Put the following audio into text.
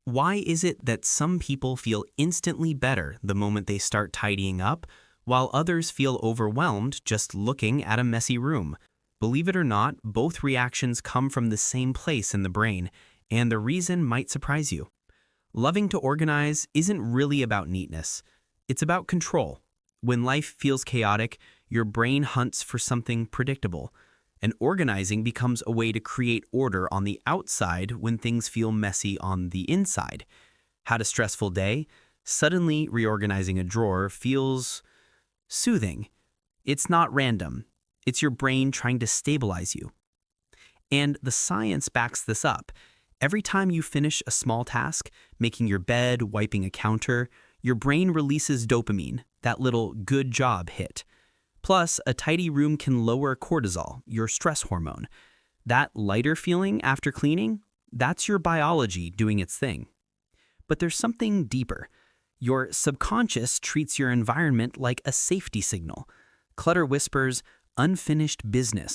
Why is it that some people feel instantly better the moment they start tidying up, while others feel overwhelmed just looking at a messy room? Believe it or not, both reactions come from the same place in the brain, and the reason might surprise you. Loving to organize isn't really about neatness. It's about control. When life feels chaotic, your brain hunts for something predictable, and organizing becomes a way to create order on the outside when things feel messy on the inside. Had a stressful day? Suddenly reorganizing a drawer feels soothing. It's not random. It's your brain trying to stabilize you. And the science backs this up. Every time you finish a small task, making your bed, wiping a counter, your brain releases dopamine, that little good job hit. Plus, a tidy room can lower cortisol, your stress hormone. That lighter feeling after cleaning, that's your biology doing its thing. But there's something deeper. Your subconscious treats your environment like a safety signal. Clutter whispers, unfinished business.